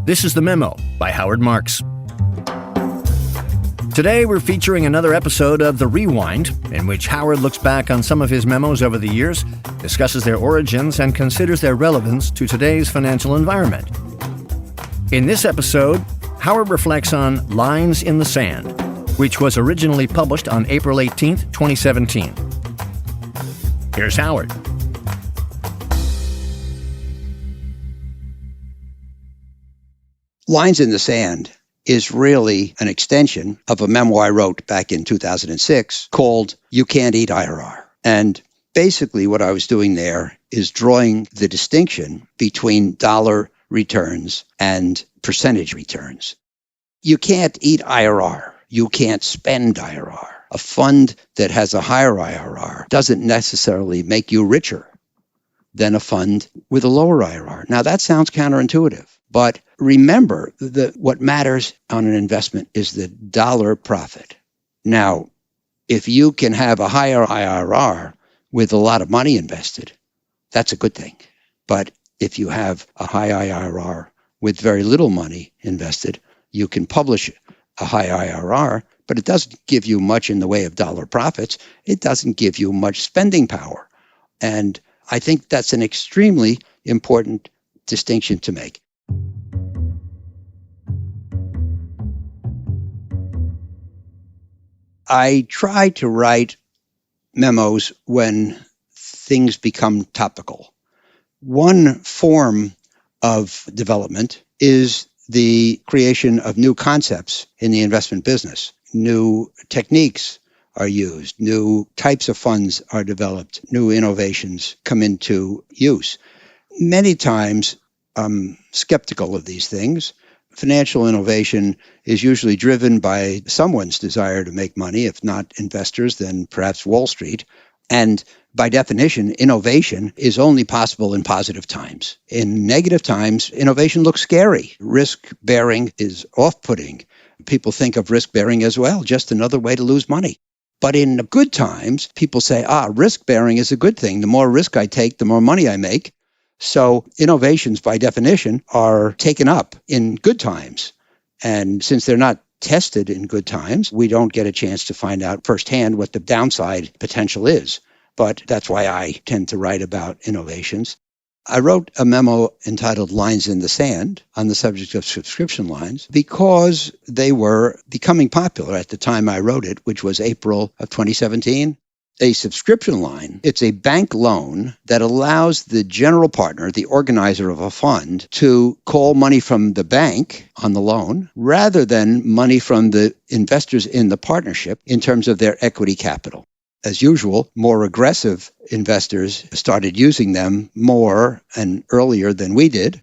This is The Memo by Howard Marks. Today we're featuring another episode of The Rewind, in which Howard looks back on some of his memos over the years, discusses their origins, and considers their relevance to today's financial environment. In this episode, Howard reflects on Lines in the Sand, which was originally published on April 18, 2017. Here's Howard. Lines in the Sand is really an extension of a memoir I wrote back in 2006 called You Can't Eat IRR. And basically what I was doing there is drawing the distinction between dollar returns and percentage returns. You can't eat IRR. You can't spend IRR. A fund that has a higher IRR doesn't necessarily make you richer than a fund with a lower IRR. Now that sounds counterintuitive, but remember that what matters on an investment is the dollar profit. Now, if you can have a higher IRR with a lot of money invested, that's a good thing. But if you have a high IRR with very little money invested, you can publish a high IRR, but it doesn't give you much in the way of dollar profits. It doesn't give you much spending power. And I think that's an extremely important distinction to make. I try to write memos when things become topical. One form of development is the creation of new concepts in the investment business. New techniques are used, new types of funds are developed, new innovations come into use. Many times I'm skeptical of these things. Financial innovation is usually driven by someone's desire to make money, if not investors, then perhaps Wall Street. And by definition, innovation is only possible in positive times. In negative times, innovation looks scary. Risk-bearing is off-putting. People think of risk-bearing as well, just another way to lose money. But in the good times, people say, risk-bearing is a good thing. The more risk I take, the more money I make. So innovations, by definition, are taken up in good times. And since they're not tested in good times, we don't get a chance to find out firsthand what the downside potential is. But that's why I tend to write about innovations. I wrote a memo entitled Lines in the Sand on the subject of subscription lines because they were becoming popular at the time I wrote it, which was April of 2017. A subscription line, it's a bank loan that allows the general partner, the organizer of a fund, to call money from the bank on the loan rather than money from the investors in the partnership in terms of their equity capital. As usual, more aggressive investors started using them more and earlier than we did.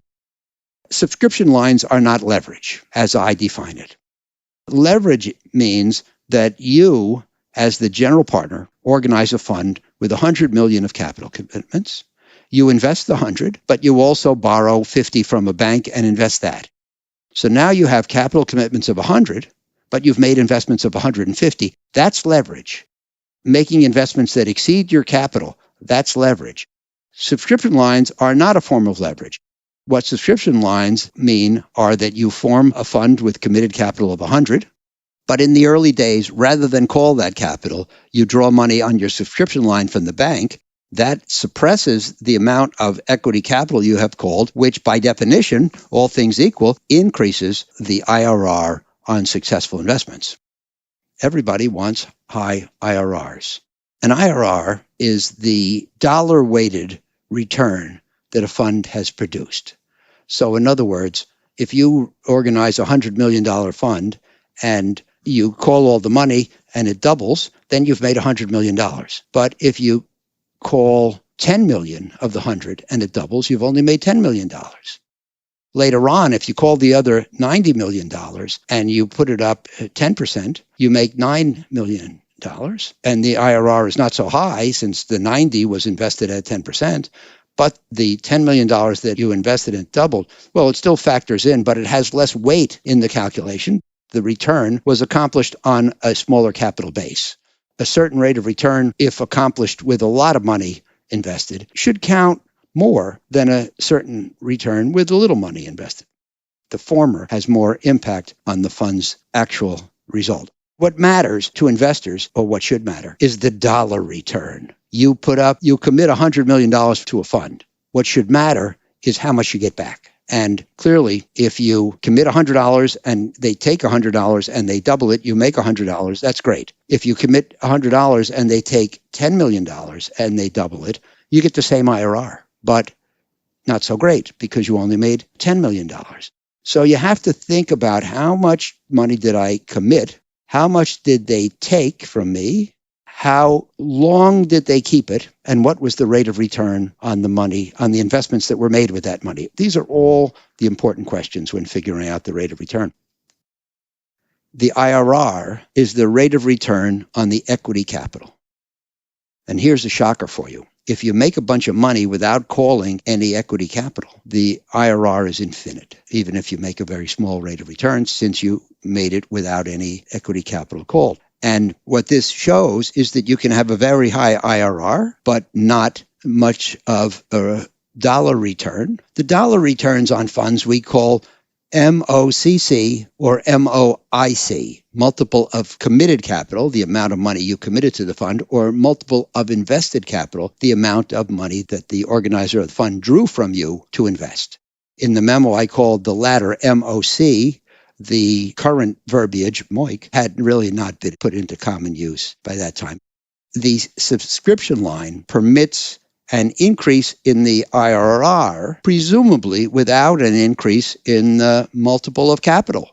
Subscription lines are not leverage, as I define it. Leverage means that you, as the general partner, organize a fund with $100 million of capital commitments. You invest the 100, but you also borrow 50 from a bank and invest that. So now you have capital commitments of 100, but you've made investments of 150. That's leverage. Making investments that exceed your capital, that's leverage. Subscription lines are not a form of leverage. What subscription lines mean are that you form a fund with committed capital of 100, but in the early days, rather than call that capital, you draw money on your subscription line from the bank. That suppresses the amount of equity capital you have called, which by definition, all things equal, increases the IRR on successful investments. Everybody wants high IRRs. An IRR is the dollar-weighted return that a fund has produced. So in other words, if you organize a $100 million fund and you call all the money and it doubles, then you've made $100 million. But if you call 10 million of the 100 and it doubles, you've only made $10 million. Later on, if you call the other $90 million and you put it up 10%, you make $9 million. And the IRR is not so high since the 90 was invested at 10%, but the $10 million that you invested in doubled. Well, it still factors in, but it has less weight in the calculation. The return was accomplished on a smaller capital base. A certain rate of return, if accomplished with a lot of money invested, should count more than a certain return with a little money invested. The former has more impact on the fund's actual result. What matters to investors, or what should matter, is the dollar return. You commit $100 million to a fund. What should matter is how much you get back. And clearly, if you commit $100 and they take $100 and they double it, you make $100. That's great. If you commit $100 and they take $10 million and they double it, you get the same IRR, but not so great because you only made $10 million. So you have to think about how much money did I commit? How much did they take from me? How long did they keep it? And what was the rate of return on the money, on the investments that were made with that money? These are all the important questions when figuring out the rate of return. The IRR is the rate of return on the equity capital. And here's a shocker for you. If you make a bunch of money without calling any equity capital, the IRR is infinite, even if you make a very small rate of return, since you made it without any equity capital called. And what this shows is that you can have a very high IRR, but not much of a dollar return. The dollar returns on funds we call MOCC or MOIC, multiple of committed capital, the amount of money you committed to the fund, or multiple of invested capital, the amount of money that the organizer of the fund drew from you to invest. In the memo, I called the latter MOC. The current verbiage, MOIC, had really not been put into common use by that time. The subscription line permits an increase in the IRR, presumably without an increase in the multiple of capital.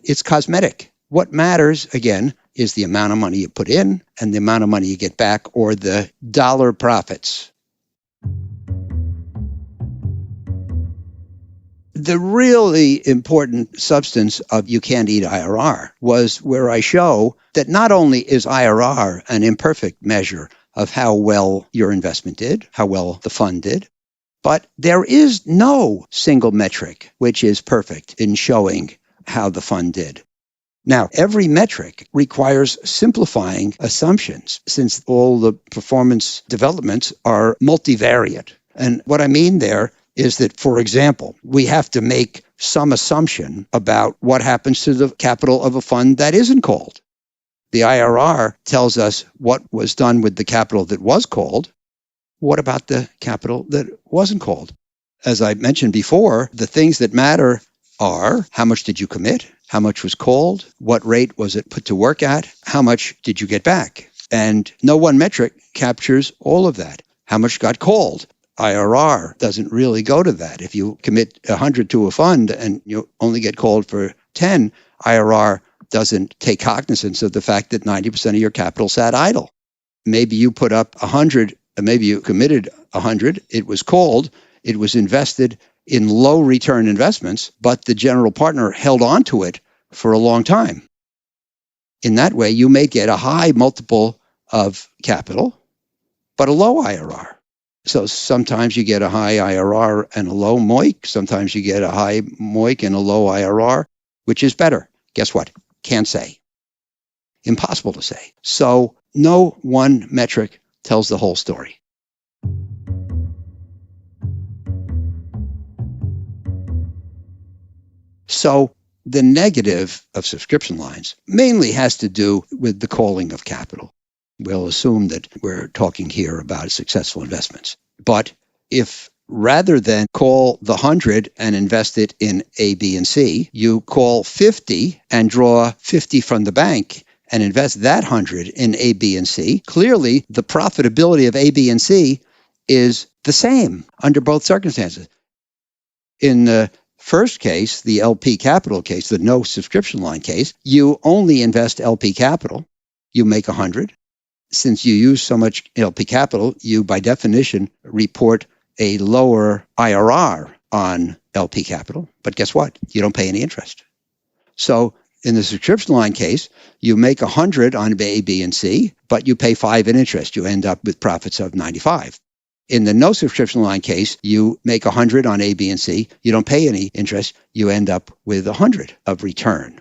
It's cosmetic. What matters, again, is the amount of money you put in and the amount of money you get back, or the dollar profits. The really important substance of You Can't Eat IRR was where I show that not only is IRR an imperfect measure of how well your investment did, how well the fund did, but there is no single metric which is perfect in showing how the fund did. Now, every metric requires simplifying assumptions, since all the performance developments are multivariate. And what I mean there is that, for example, we have to make some assumption about what happens to the capital of a fund that isn't called. The IRR tells us what was done with the capital that was called. What about the capital that wasn't called? As I mentioned before, the things that matter are: how much did you commit? How much was called? What rate was it put to work at? How much did you get back? And no one metric captures all of that. How much got called? IRR doesn't really go to that. If you commit 100 to a fund and you only get called for 10, IRR doesn't take cognizance of the fact that 90% of your capital sat idle. Maybe you put up 100, maybe you committed 100, it was called, it was invested in low return investments, but the general partner held on to it for a long time. In that way, you may get a high multiple of capital, but a low IRR. So sometimes you get a high IRR and a low MOIC. Sometimes you get a high MOIC and a low IRR. Which is better? Guess what? Can't say. Impossible to say. So no one metric tells the whole story. So the negative of subscription lines mainly has to do with the calling of capital. We'll assume that we're talking here about successful investments. But if rather than call the 100 and invest it in A, B, and C, you call 50 and draw 50 from the bank and invest that 100 in A, B, and C, clearly the profitability of A, B, and C is the same under both circumstances. In the first case, the LP capital case, the no subscription line case, you only invest LP capital, you make 100. Since you use so much LP capital, you by definition report a lower IRR on LP capital. But guess what? You don't pay any interest. So in the subscription line case, you make 100 on A, B, and C, but you pay 5 in interest. You end up with profits of 95. In the no subscription line case, you make 100 on A, B, and C. You don't pay any interest. You end up with 100 of return.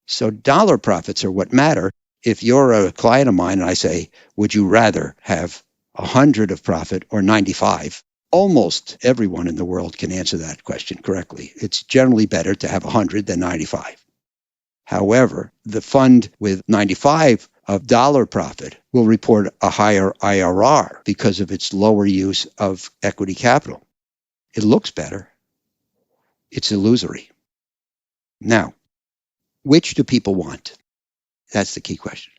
So dollar profits are what matter. If you're a client of mine and I say, would you rather have 100 of profit or 95? Almost everyone in the world can answer that question correctly. It's generally better to have 100 than 95. However, the fund with 95 of dollar profit will report a higher IRR because of its lower use of equity capital. It looks better. It's illusory. Now, which do people want? That's the key question.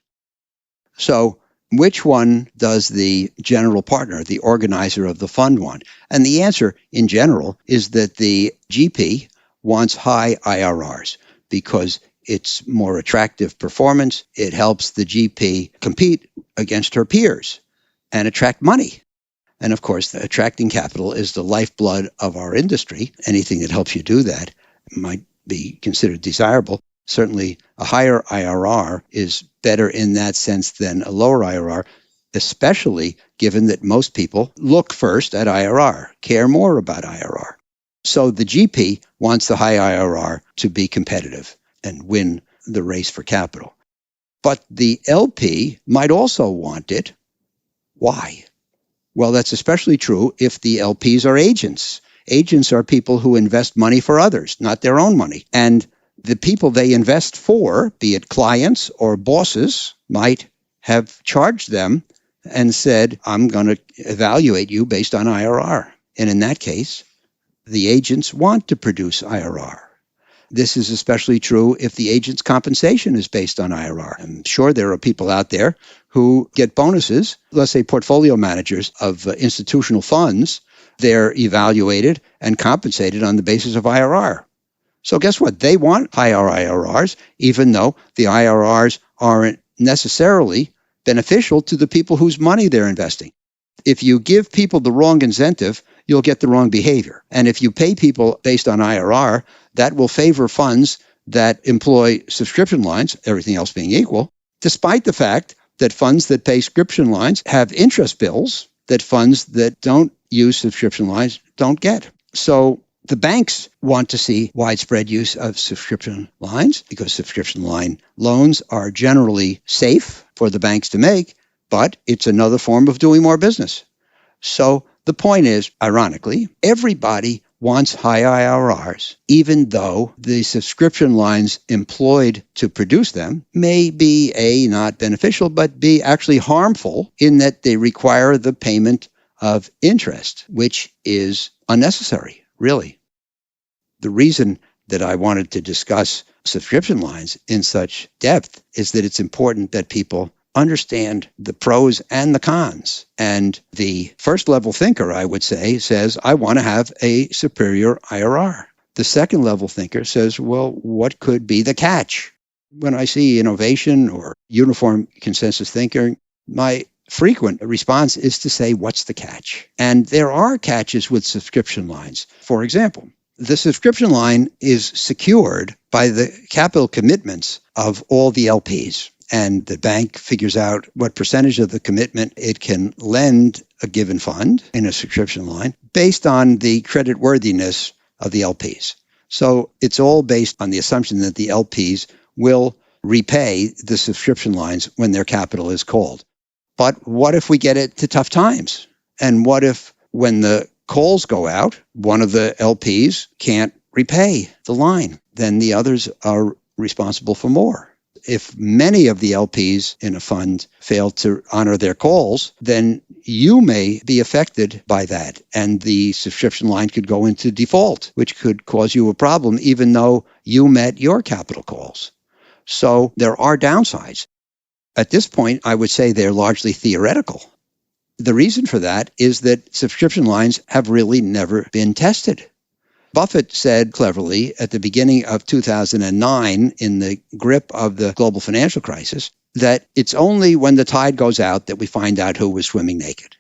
So, which one does the general partner, the organizer of the fund, want? And the answer, in general, is that the GP wants high IRRs because it's more attractive performance. It helps the GP compete against her peers and attract money. And of course, attracting capital is the lifeblood of our industry. Anything that helps you do that might be considered desirable. Certainly, a higher IRR is better in that sense than a lower IRR, especially given that most people look first at IRR, care more about IRR. So the GP wants the high IRR to be competitive and win the race for capital. But the LP might also want it. Why? Well, that's especially true if the LPs are agents. Agents are people who invest money for others, not their own money. And the people they invest for, be it clients or bosses, might have charged them and said, I'm going to evaluate you based on IRR. And in that case, the agents want to produce IRR. This is especially true if the agent's compensation is based on IRR. I'm sure there are people out there who get bonuses, let's say portfolio managers of institutional funds. They're evaluated and compensated on the basis of IRR. So guess what? They want higher IRRs, even though the IRRs aren't necessarily beneficial to the people whose money they're investing. If you give people the wrong incentive, you'll get the wrong behavior. And if you pay people based on IRR, that will favor funds that employ subscription lines, everything else being equal, despite the fact that funds that pay subscription lines have interest bills that funds that don't use subscription lines don't get. So the banks want to see widespread use of subscription lines because subscription line loans are generally safe for the banks to make, but it's another form of doing more business. So the point is, ironically, everybody wants high IRRs, even though the subscription lines employed to produce them may be A, not beneficial, but B, actually harmful in that they require the payment of interest, which is unnecessary. Really. The reason that I wanted to discuss subscription lines in such depth is that it's important that people understand the pros and the cons. And the first level thinker, I would say, says, I want to have a superior IRR. The second level thinker says, well, what could be the catch? When I see innovation or uniform consensus thinking, my frequent response is to say, what's the catch? And there are catches with subscription lines. For example, the subscription line is secured by the capital commitments of all the LPs. And the bank figures out what percentage of the commitment it can lend a given fund in a subscription line based on the credit worthiness of the LPs. So it's all based on the assumption that the LPs will repay the subscription lines when their capital is called. But what if we get it to tough times? And what if when the calls go out, one of the LPs can't repay the line? Then the others are responsible for more. If many of the LPs in a fund fail to honor their calls, then you may be affected by that. And the subscription line could go into default, which could cause you a problem, even though you met your capital calls. So there are downsides. At this point, I would say they're largely theoretical. The reason for that is that subscription lines have really never been tested. Buffett said cleverly at the beginning of 2009, in the grip of the global financial crisis, that it's only when the tide goes out that we find out who was swimming naked.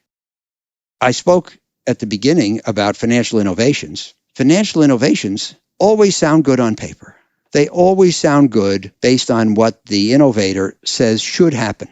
I spoke at the beginning about financial innovations. Financial innovations always sound good on paper. They always sound good based on what the innovator says should happen.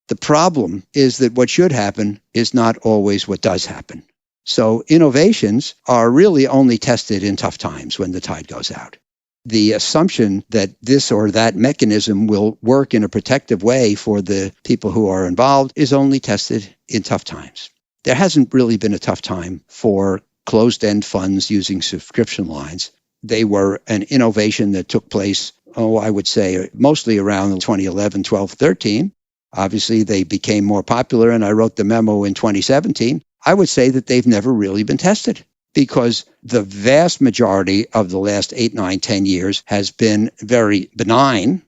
The problem is that what should happen is not always what does happen. So innovations are really only tested in tough times when the tide goes out. The assumption that this or that mechanism will work in a protective way for the people who are involved is only tested in tough times. There hasn't really been a tough time for closed-end funds using subscription lines. They were an innovation that took place, I would say, mostly around 2011, 12, 13. Obviously, they became more popular, and I wrote the memo in 2017. I would say that they've never really been tested because the vast majority of the last 8, 9, 10 years has been very benign.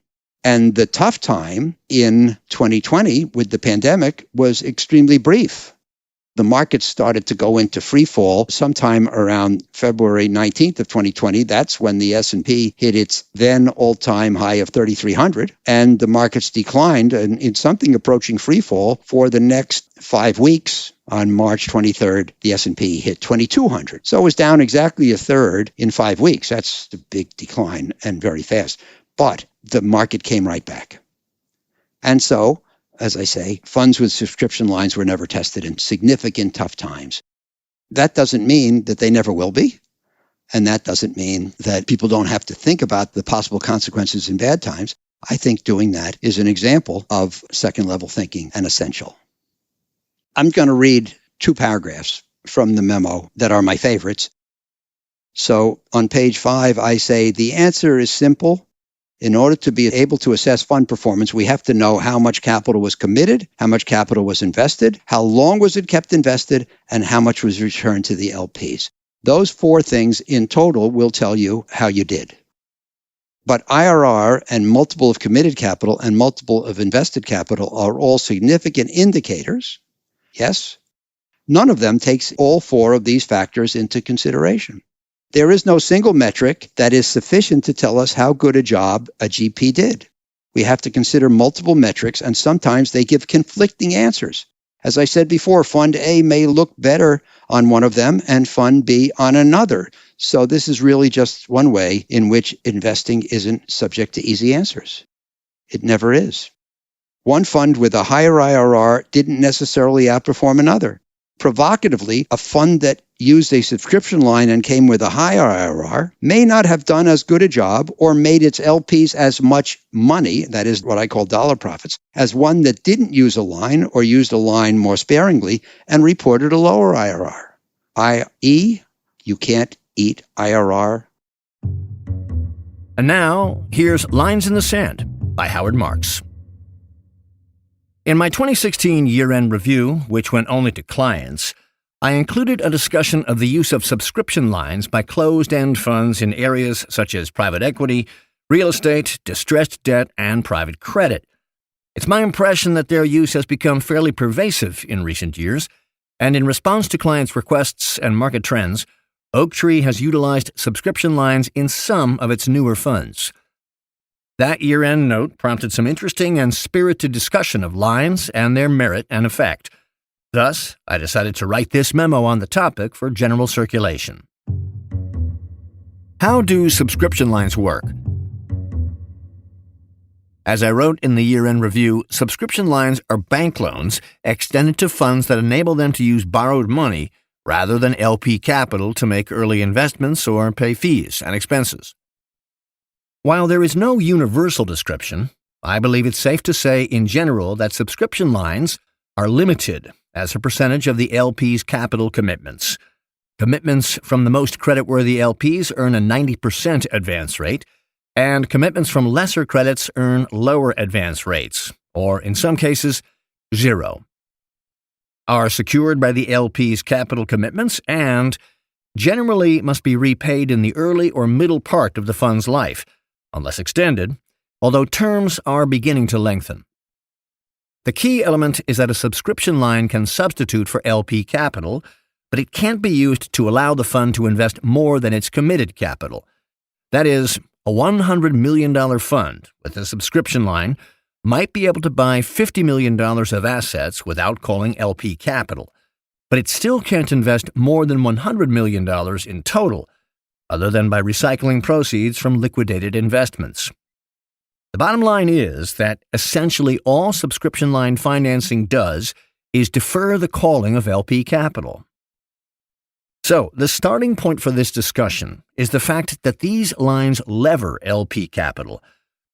And the tough time in 2020 with the pandemic was extremely brief. The market started to go into free fall sometime around February 19th of 2020. That's when the S&P hit its then all-time high of 3,300, and the markets declined in something approaching free fall for the next 5 weeks. On March 23rd, the S&P hit 2,200. So it was down exactly a third in 5 weeks. That's a big decline and very fast. But the market came right back. And so, as I say, funds with subscription lines were never tested in significant tough times. That doesn't mean that they never will be. And that doesn't mean that people don't have to think about the possible consequences in bad times. I think doing that is an example of second-level thinking and essential. I'm going to read 2 paragraphs from the memo that are my favorites. So on page 5, I say, the answer is simple. In order to be able to assess fund performance, we have to know how much capital was committed, how much capital was invested, how long was it kept invested, and how much was returned to the LPs. Those 4 things in total will tell you how you did. But IRR and multiple of committed capital and multiple of invested capital are all significant indicators. Yes? None of them takes all 4 of these factors into consideration. There is no single metric that is sufficient to tell us how good a job a GP did. We have to consider multiple metrics, and sometimes they give conflicting answers. As I said before, Fund A may look better on one of them and Fund B on another. So this is really just one way in which investing isn't subject to easy answers. It never is. One fund with a higher IRR didn't necessarily outperform another. Provocatively, a fund that used a subscription line and came with a higher IRR may not have done as good a job or made its LPs as much money, that is what I call dollar profits, as one that didn't use a line or used a line more sparingly and reported a lower IRR. i.e., you can't eat IRR. And now, here's Lines in the Sand by Howard Marks. In my 2016 year-end review, which went only to clients, I included a discussion of the use of subscription lines by closed-end funds in areas such as private equity, real estate, distressed debt, and private credit. It's my impression that their use has become fairly pervasive in recent years, and in response to clients' requests and market trends, Oaktree has utilized subscription lines in some of its newer funds. That year-end note prompted some interesting and spirited discussion of lines and their merit and effect. Thus, I decided to write this memo on the topic for general circulation. How do subscription lines work? As I wrote in the year-end review, subscription lines are bank loans extended to funds that enable them to use borrowed money rather than LP capital to make early investments or pay fees and expenses. While there is no universal description, I believe it's safe to say in general that subscription lines are limited as a percentage of the LP's capital commitments. Commitments from the most creditworthy LPs earn a 90% advance rate, and commitments from lesser credits earn lower advance rates, or in some cases, 0. Are secured by the LP's capital commitments and generally must be repaid in the early or middle part of the fund's life, unless extended, although terms are beginning to lengthen. The key element is that a subscription line can substitute for LP capital, but it can't be used to allow the fund to invest more than its committed capital. That is, a $100 million fund with a subscription line might be able to buy $50 million of assets without calling LP capital, but it still can't invest more than $100 million in total, other than by recycling proceeds from liquidated investments. The bottom line is that essentially all subscription line financing does is defer the calling of LP capital. So, the starting point for this discussion is the fact that these lines lever LP capital,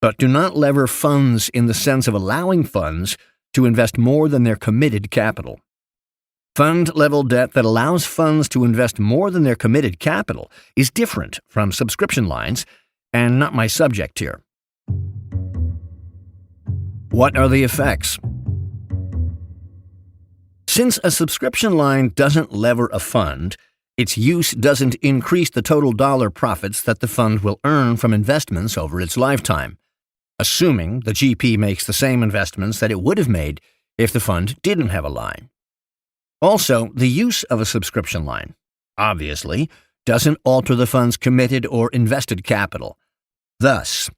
but do not lever funds in the sense of allowing funds to invest more than their committed capital. Fund-level debt that allows funds to invest more than their committed capital is different from subscription lines and not my subject here. What are the effects? Since a subscription line doesn't lever a fund, its use doesn't increase the total dollar profits that the fund will earn from investments over its lifetime, assuming the GP makes the same investments that it would have made if the fund didn't have a line. Also, the use of a subscription line, obviously, doesn't alter the fund's committed or invested capital. Thus,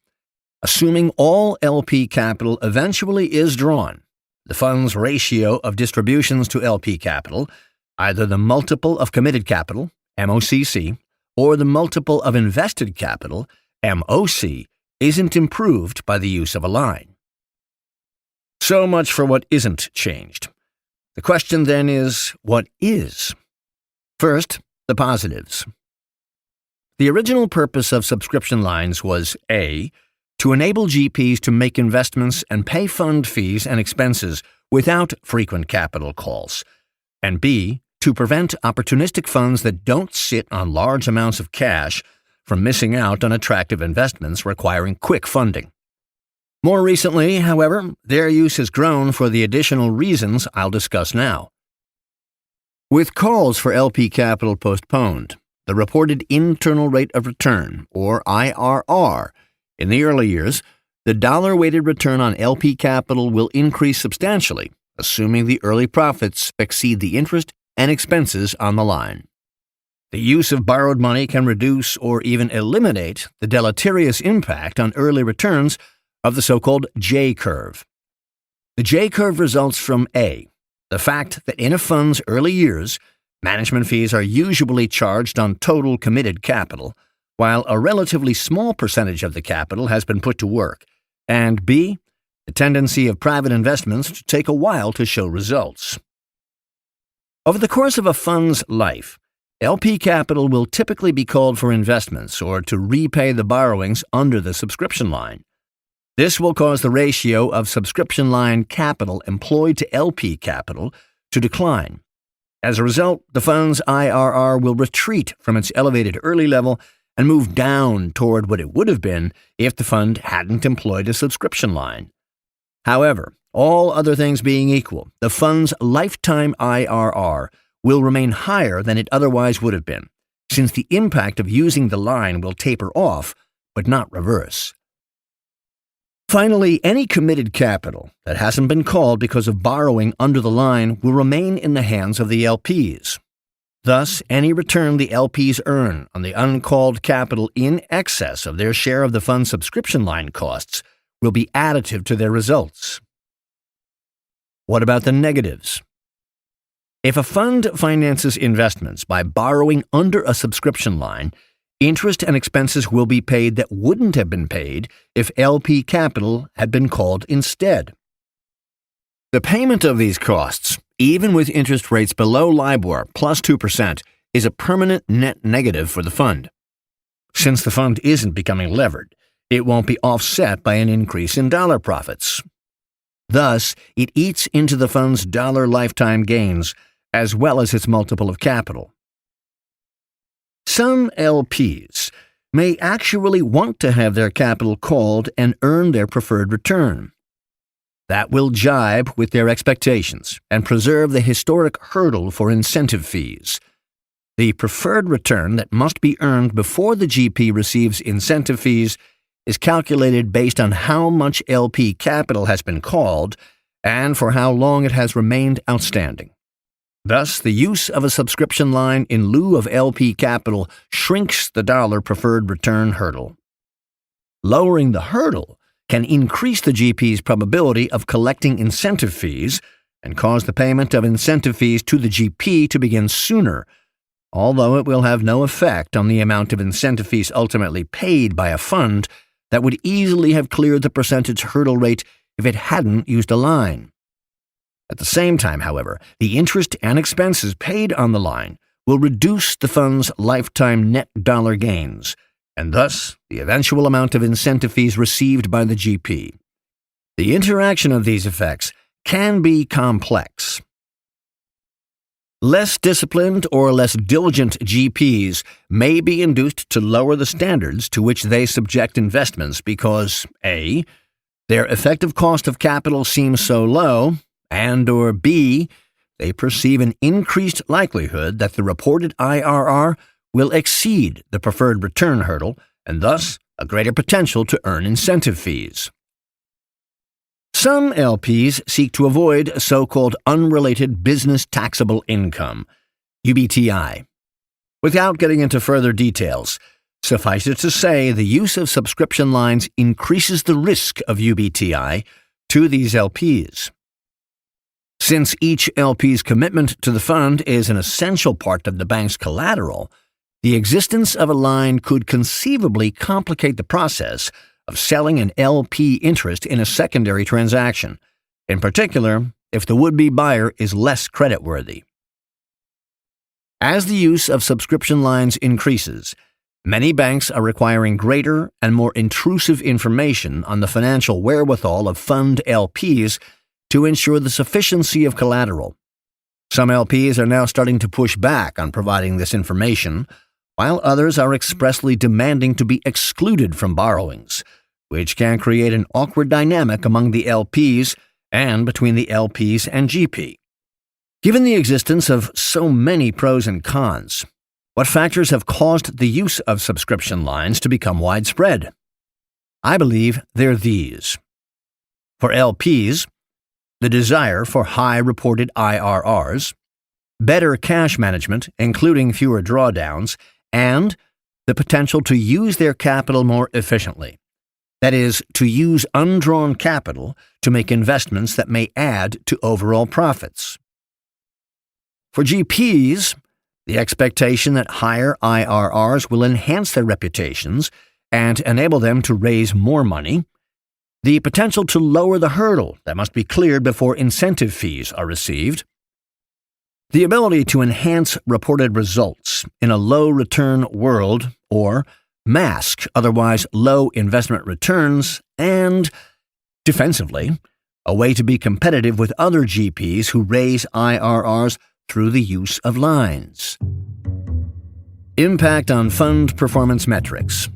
assuming all LP capital eventually is drawn, the fund's ratio of distributions to LP capital, either the multiple of committed capital, MOCC, or the multiple of invested capital, MOC, isn't improved by the use of a line. So much for what isn't changed. The question then is, what is? First, the positives. The original purpose of subscription lines was A, to enable GPs to make investments and pay fund fees and expenses without frequent capital calls, and B, to prevent opportunistic funds that don't sit on large amounts of cash from missing out on attractive investments requiring quick funding. More recently, however, their use has grown for the additional reasons I'll discuss now. With calls for LP capital postponed, the reported internal rate of return, or IRR, in the early years, the dollar-weighted return on LP capital will increase substantially, assuming the early profits exceed the interest and expenses on the line. The use of borrowed money can reduce or even eliminate the deleterious impact on early returns of the so-called J-curve. The J-curve results from A, the fact that in a fund's early years, management fees are usually charged on total committed capital, while a relatively small percentage of the capital has been put to work, and B, the tendency of private investments to take a while to show results. Over the course of a fund's life, LP capital will typically be called for investments or to repay the borrowings under the subscription line. This will cause the ratio of subscription line capital employed to LP capital to decline. As a result, the fund's IRR will retreat from its elevated early level and move down toward what it would have been if the fund hadn't employed a subscription line. However, all other things being equal, the fund's lifetime IRR will remain higher than it otherwise would have been, since the impact of using the line will taper off, but not reverse. Finally, any committed capital that hasn't been called because of borrowing under the line will remain in the hands of the LPs. Thus, any return the LPs earn on the uncalled capital in excess of their share of the fund's subscription line costs will be additive to their results. What about the negatives? If a fund finances investments by borrowing under a subscription line, interest and expenses will be paid that wouldn't have been paid if LP capital had been called instead. The payment of these costs, even with interest rates below LIBOR plus 2%, is a permanent net negative for the fund. Since the fund isn't becoming levered, it won't be offset by an increase in dollar profits. Thus, it eats into the fund's dollar lifetime gains as well as its multiple of capital. Some LPs may actually want to have their capital called and earn their preferred return. That will jibe with their expectations and preserve the historic hurdle for incentive fees. The preferred return that must be earned before the GP receives incentive fees is calculated based on how much LP capital has been called and for how long it has remained outstanding. Thus, the use of a subscription line in lieu of LP capital shrinks the dollar preferred return hurdle. Lowering the hurdle can increase the GP's probability of collecting incentive fees and cause the payment of incentive fees to the GP to begin sooner, although it will have no effect on the amount of incentive fees ultimately paid by a fund that would easily have cleared the percentage hurdle rate if it hadn't used a line. At the same time, however, the interest and expenses paid on the line will reduce the fund's lifetime net dollar gains, and thus the eventual amount of incentive fees received by the GP. The interaction of these effects can be complex. Less disciplined or less diligent GPs may be induced to lower the standards to which they subject investments because A. Their effective cost of capital seems so low, and or B. They perceive an increased likelihood that the reported IRR will exceed the preferred return hurdle and thus a greater potential to earn incentive fees. Some LPs seek to avoid so-called unrelated business taxable income, UBTI. Without getting into further details, suffice it to say the use of subscription lines increases the risk of UBTI to these LPs. Since each LP's commitment to the fund is an essential part of the bank's collateral, the existence of a line could conceivably complicate the process of selling an LP interest in a secondary transaction, in particular if the would-be buyer is less creditworthy. As the use of subscription lines increases, many banks are requiring greater and more intrusive information on the financial wherewithal of fund LPs to ensure the sufficiency of collateral. Some LPs are now starting to push back on providing this information, while others are expressly demanding to be excluded from borrowings, which can create an awkward dynamic among the LPs and between the LPs and GP. Given the existence of so many pros and cons, what factors have caused the use of subscription lines to become widespread? I believe they're these. For LPs, the desire for high reported IRRs, better cash management, including fewer drawdowns, and the potential to use their capital more efficiently. That is, to use undrawn capital to make investments that may add to overall profits. For GPs, the expectation that higher IRRs will enhance their reputations and enable them to raise more money, the potential to lower the hurdle that must be cleared before incentive fees are received, the ability to enhance reported results in a low-return world or mask otherwise low investment returns, and, defensively, a way to be competitive with other GPs who raise IRRs through the use of lines. Impact on fund performance metrics.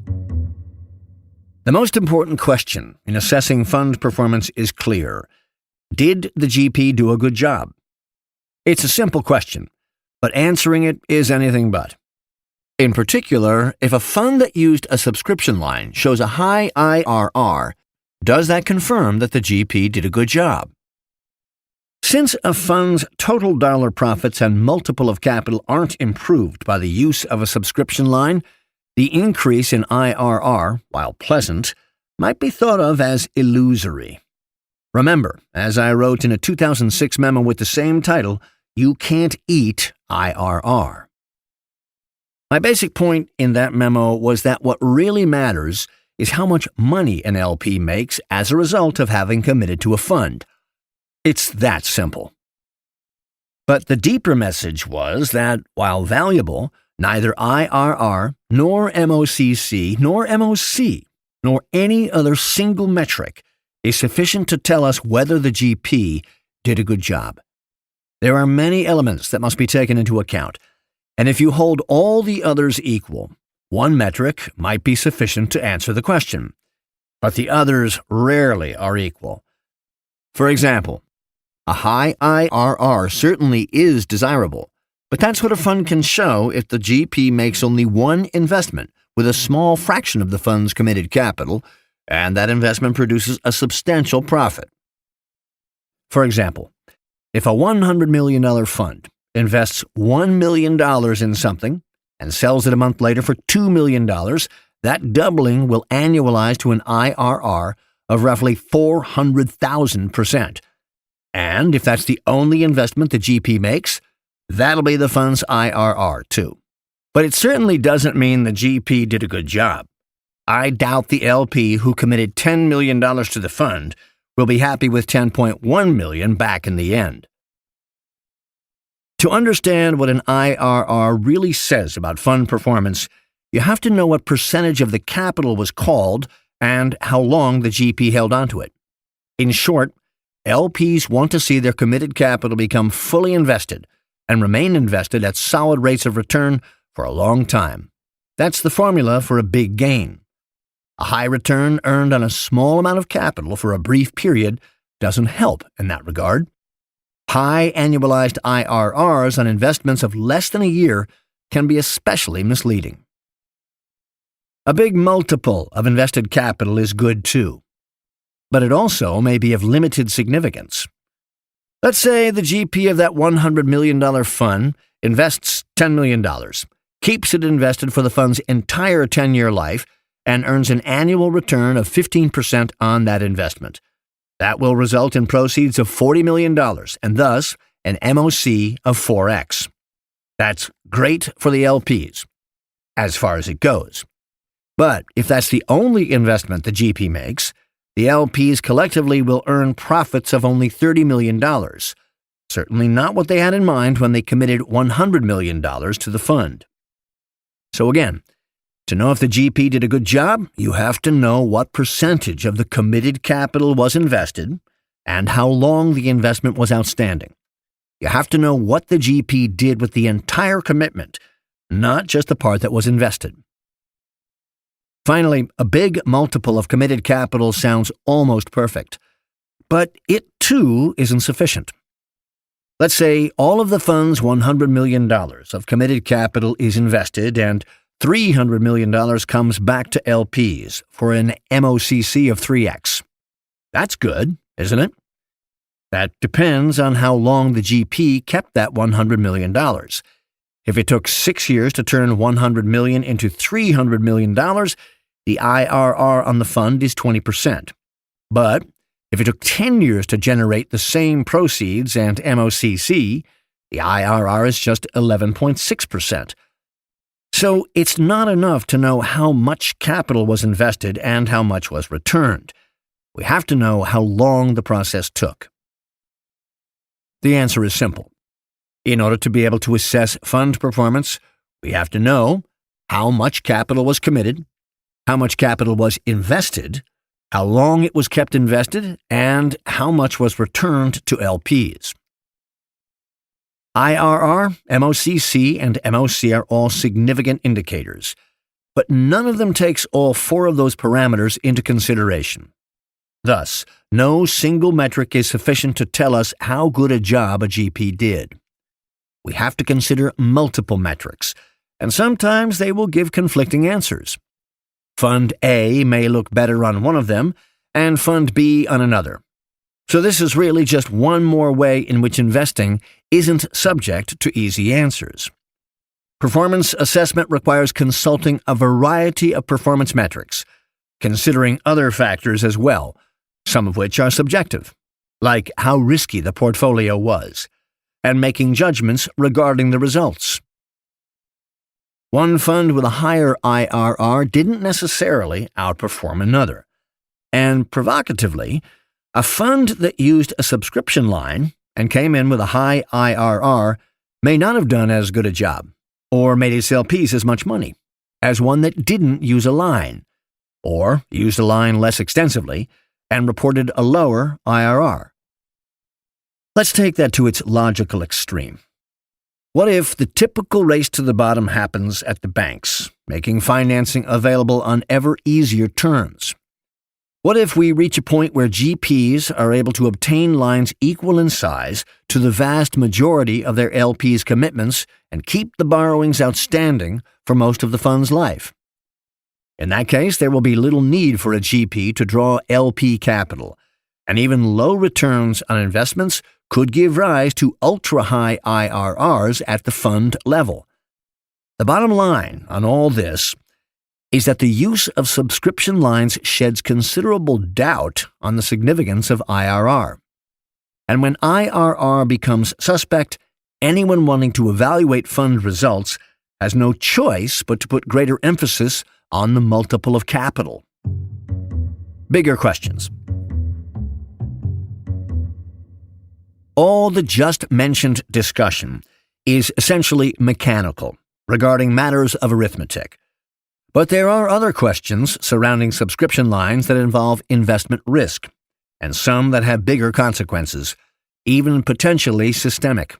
The most important question in assessing fund performance is clear. Did the GP do a good job? It's a simple question, but answering it is anything but. In particular, if a fund that used a subscription line shows a high IRR, does that confirm that the GP did a good job? Since a fund's total dollar profits and multiple of capital aren't improved by the use of a subscription line, the increase in IRR, while pleasant, might be thought of as illusory. Remember, as I wrote in a 2006 memo with the same title, you can't eat IRR. My basic point in that memo was that what really matters is how much money an LP makes as a result of having committed to a fund. It's that simple. But the deeper message was that, while valuable, neither IRR, nor MOCC, nor MOC, nor any other single metric is sufficient to tell us whether the GP did a good job. There are many elements that must be taken into account, and if you hold all the others equal, one metric might be sufficient to answer the question, but the others rarely are equal. For example, a high IRR certainly is desirable, but that's what a fund can show if the GP makes only one investment with a small fraction of the fund's committed capital, and that investment produces a substantial profit. For example, if a $100 million fund invests $1 million in something and sells it a month later for $2 million, that doubling will annualize to an IRR of roughly 400,000%. And if that's the only investment the GP makes, that'll be the fund's IRR too. But it certainly doesn't mean the GP did a good job. I doubt the LP who committed $10 million to the fund will be happy with $10.1 million back in the end. To understand what an IRR really says about fund performance, you have to know what percentage of the capital was called and how long the GP held onto it. In short, LPs want to see their committed capital become fully invested, and remain invested at solid rates of return for a long time. That's the formula for a big gain. A high return earned on a small amount of capital for a brief period doesn't help in that regard. High annualized IRRs on investments of less than a year can be especially misleading. A big multiple of invested capital is good too, but it also may be of limited significance. Let's say the GP of that $100 million fund invests $10 million, keeps it invested for the fund's entire 10-year life, and earns an annual return of 15% on that investment. That will result in proceeds of $40 million and thus an MOC of 4x. That's great for the LPs, as far as it goes. But if that's the only investment the GP makes, the LPs collectively will earn profits of only $30 million, certainly not what they had in mind when they committed $100 million to the fund. So again, to know if the GP did a good job, you have to know what percentage of the committed capital was invested and how long the investment was outstanding. You have to know what the GP did with the entire commitment, not just the part that was invested. Finally, a big multiple of committed capital sounds almost perfect, but it too isn't sufficient. Let's say all of the fund's $100 million of committed capital is invested and $300 million comes back to LPs for an MOCC of 3x. That's good, isn't it? That depends on how long the GP kept that $100 million. If it took 6 years to turn $100 million into $300 million, the IRR on the fund is 20%. But if it took 10 years to generate the same proceeds and MOCC, the IRR is just 11.6%. So it's not enough to know how much capital was invested and how much was returned. We have to know how long the process took. The answer is simple. In order to be able to assess fund performance, we have to know how much capital was committed, how much capital was invested, how long it was kept invested, and how much was returned to LPs. IRR, MOCC, and MOC are all significant indicators, but none of them takes all 4 of those parameters into consideration. Thus, no single metric is sufficient to tell us how good a job a GP did. We have to consider multiple metrics, and sometimes they will give conflicting answers. Fund A may look better on one of them, and Fund B on another. So this is really just one more way in which investing isn't subject to easy answers. Performance assessment requires consulting a variety of performance metrics, considering other factors as well, some of which are subjective, like how risky the portfolio was, and making judgments regarding the results. One fund with a higher IRR didn't necessarily outperform another, and provocatively, a fund that used a subscription line and came in with a high IRR may not have done as good a job, or made its LPs as much money, as one that didn't use a line, or used a line less extensively and reported a lower IRR. Let's take that to its logical extreme. What if the typical race to the bottom happens at the banks, making financing available on ever easier terms? What if we reach a point where GPs are able to obtain lines equal in size to the vast majority of their LPs' commitments and keep the borrowings outstanding for most of the fund's life? In that case, there will be little need for a GP to draw LP capital, and even low returns on investments could give rise to ultra-high IRRs at the fund level. The bottom line on all this is that the use of subscription lines sheds considerable doubt on the significance of IRR. And when IRR becomes suspect, anyone wanting to evaluate fund results has no choice but to put greater emphasis on the multiple of capital. Bigger questions. All the just mentioned discussion is essentially mechanical regarding matters of arithmetic. But there are other questions surrounding subscription lines that involve investment risk, and some that have bigger consequences, even potentially systemic.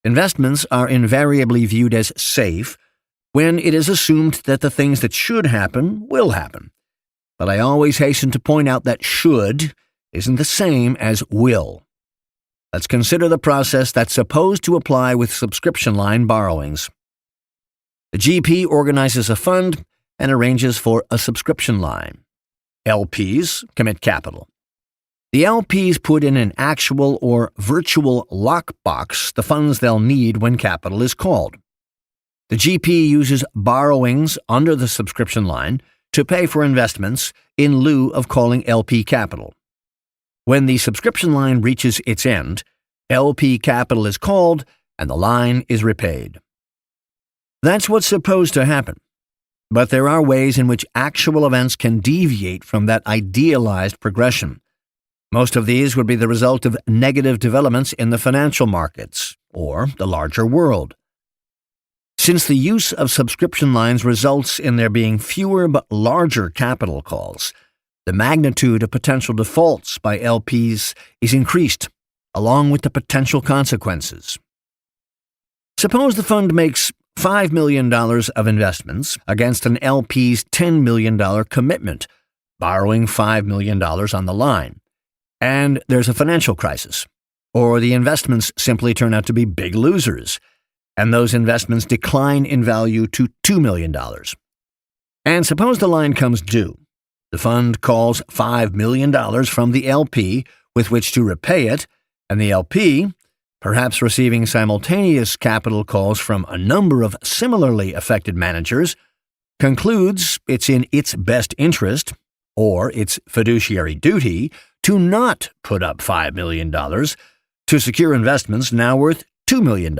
Investments are invariably viewed as safe when it is assumed that the things that should happen will happen. But I always hasten to point out that should isn't the same as will. Let's consider the process that's supposed to apply with subscription line borrowings. The GP organizes a fund and arranges for a subscription line. LPs commit capital. The LPs put in an actual or virtual lockbox the funds they'll need when capital is called. The GP uses borrowings under the subscription line to pay for investments in lieu of calling LP capital. When the subscription line reaches its end, LP capital is called and the line is repaid. That's what's supposed to happen. But there are ways in which actual events can deviate from that idealized progression. Most of these would be the result of negative developments in the financial markets or the larger world. Since the use of subscription lines results in there being fewer but larger capital calls, the magnitude of potential defaults by LPs is increased, along with the potential consequences. Suppose the fund makes $5 million of investments against an LP's $10 million commitment, borrowing $5 million on the line, and there's a financial crisis, or the investments simply turn out to be big losers, and those investments decline in value to $2 million. And suppose the line comes due. The fund calls $5 million from the LP with which to repay it, and the LP, perhaps receiving simultaneous capital calls from a number of similarly affected managers, concludes it's in its best interest, or its fiduciary duty, to not put up $5 million to secure investments now worth $2 million.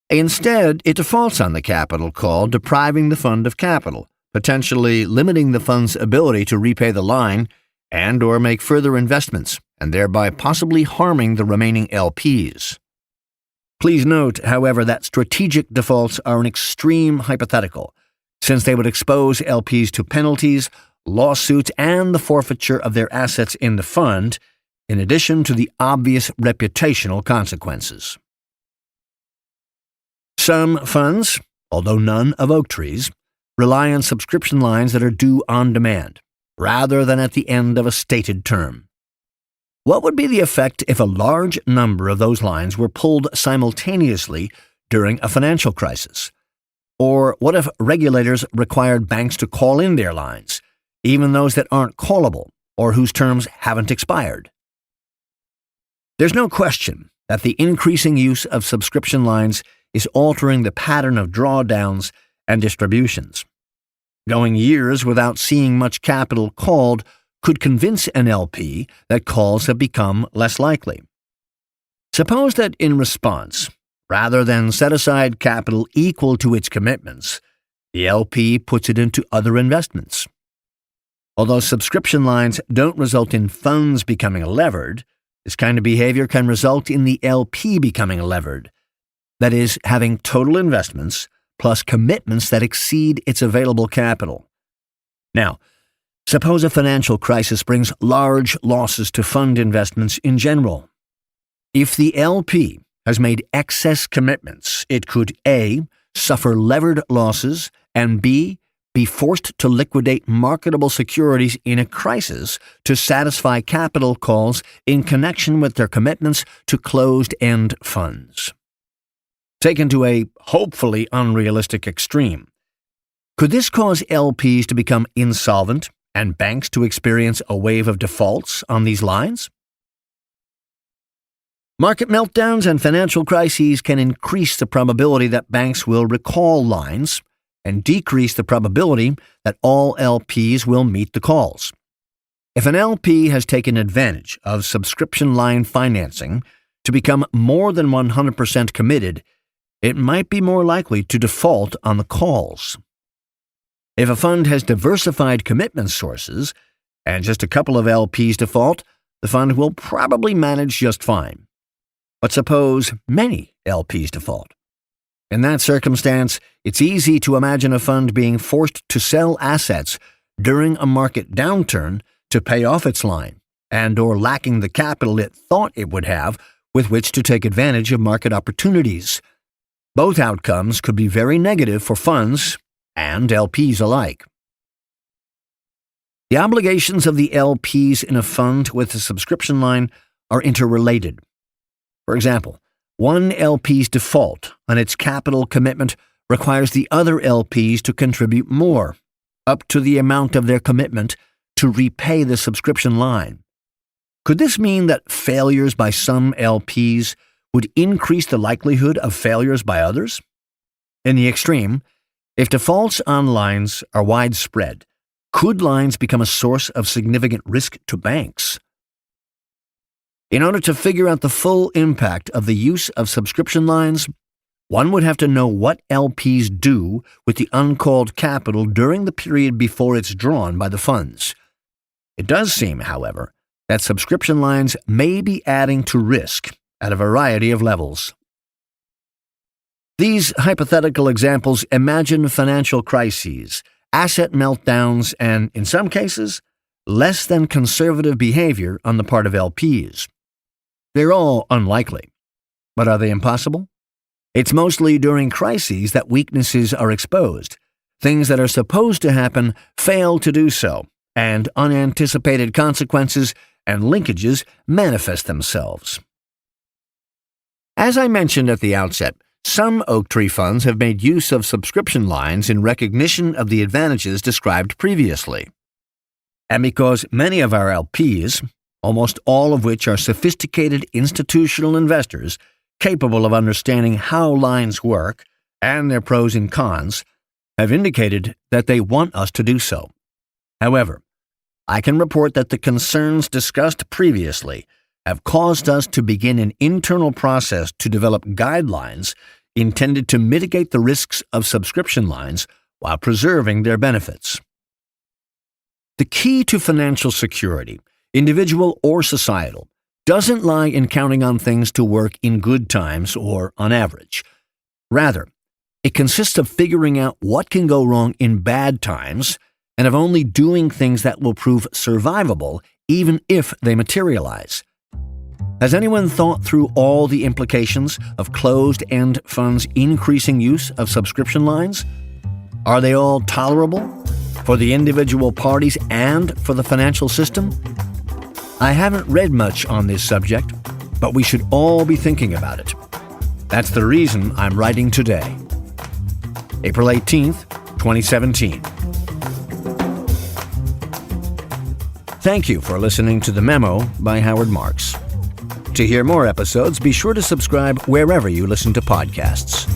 Instead, it defaults on the capital call, depriving the fund of capital, potentially limiting the fund's ability to repay the line and or make further investments, and thereby possibly harming the remaining LPs. Please note, however, that strategic defaults are an extreme hypothetical, since they would expose LPs to penalties, lawsuits, and the forfeiture of their assets in the fund, in addition to the obvious reputational consequences. Some funds, although none of Oaktree's, rely on subscription lines that are due on demand, rather than at the end of a stated term. What would be the effect if a large number of those lines were pulled simultaneously during a financial crisis? Or what if regulators required banks to call in their lines, even those that aren't callable or whose terms haven't expired? There's no question that the increasing use of subscription lines is altering the pattern of drawdowns and distributions. Going years without seeing much capital called could convince an LP that calls have become less likely. Suppose that in response, rather than set aside capital equal to its commitments, the LP puts it into other investments. Although subscription lines don't result in funds becoming levered, this kind of behavior can result in the LP becoming levered, that is, having total investments plus commitments that exceed its available capital. Now, suppose a financial crisis brings large losses to fund investments in general. If the LP has made excess commitments, it could A, suffer levered losses, and B, be forced to liquidate marketable securities in a crisis to satisfy capital calls in connection with their commitments to closed-end funds. Taken to a hopefully unrealistic extreme, could this cause LPs to become insolvent and banks to experience a wave of defaults on these lines? Market meltdowns and financial crises can increase the probability that banks will recall lines and decrease the probability that all LPs will meet the calls. If an LP has taken advantage of subscription line financing to become more than 100% committed, it might be more likely to default on the calls. If a fund has diversified commitment sources and just a couple of LPs default, the fund will probably manage just fine. But suppose many LPs default. In that circumstance, it's easy to imagine a fund being forced to sell assets during a market downturn to pay off its line, and or lacking the capital it thought it would have with which to take advantage of market opportunities. Both outcomes could be very negative for funds and LPs alike. The obligations of the LPs in a fund with a subscription line are interrelated. For example, one LP's default on its capital commitment requires the other LPs to contribute more, up to the amount of their commitment, to repay the subscription line. Could this mean that failures by some LPs would increase the likelihood of failures by others? In the extreme, if defaults on lines are widespread, could lines become a source of significant risk to banks? In order to figure out the full impact of the use of subscription lines, one would have to know what LPs do with the uncalled capital during the period before it's drawn by the funds. It does seem, however, that subscription lines may be adding to risk at a variety of levels. These hypothetical examples imagine financial crises, asset meltdowns, and, in some cases, less than conservative behavior on the part of LPs. They're all unlikely. But are they impossible? It's mostly during crises that weaknesses are exposed. Things that are supposed to happen fail to do so, and unanticipated consequences and linkages manifest themselves. As I mentioned at the outset, some Oaktree funds have made use of subscription lines in recognition of the advantages described previously. And because many of our LPs, almost all of which are sophisticated institutional investors capable of understanding how lines work and their pros and cons, have indicated that they want us to do so. However, I can report that the concerns discussed previously have caused us to begin an internal process to develop guidelines intended to mitigate the risks of subscription lines while preserving their benefits. The key to financial security, individual or societal, doesn't lie in counting on things to work in good times or on average. Rather, it consists of figuring out what can go wrong in bad times and of only doing things that will prove survivable even if they materialize. Has anyone thought through all the implications of closed-end funds' increasing use of subscription lines? Are they all tolerable for the individual parties and for the financial system? I haven't read much on this subject, but we should all be thinking about it. That's the reason I'm writing today. April 18th, 2017. Thank you for listening to The Memo by Howard Marks. To hear more episodes, be sure to subscribe wherever you listen to podcasts.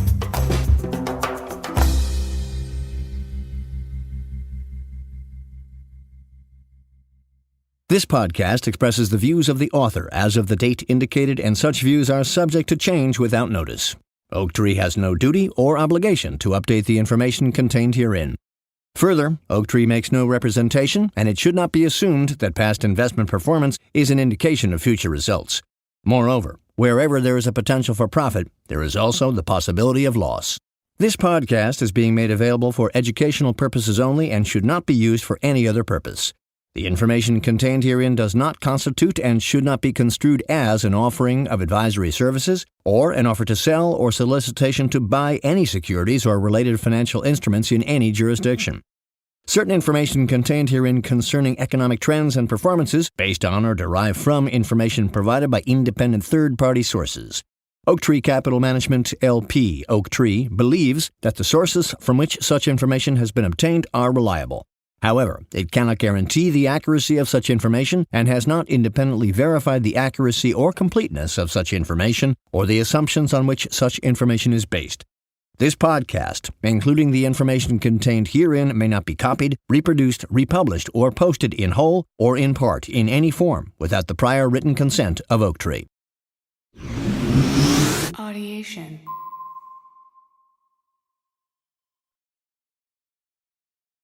This podcast expresses the views of the author as of the date indicated, and such views are subject to change without notice. Oaktree has no duty or obligation to update the information contained herein. Further, Oaktree makes no representation, and it should not be assumed that past investment performance is an indication of future results. Moreover, wherever there is a potential for profit, there is also the possibility of loss. This podcast is being made available for educational purposes only and should not be used for any other purpose. The information contained herein does not constitute and should not be construed as an offering of advisory services or an offer to sell or solicitation to buy any securities or related financial instruments in any jurisdiction. Certain information contained herein concerning economic trends and performances based on or derived from information provided by independent third-party sources. Oaktree Capital Management, LP, Oaktree, believes that the sources from which such information has been obtained are reliable. However, it cannot guarantee the accuracy of such information and has not independently verified the accuracy or completeness of such information or the assumptions on which such information is based. This podcast, including the information contained herein, may not be copied, reproduced, republished, or posted in whole or in part in any form without the prior written consent of Oaktree. Audiation.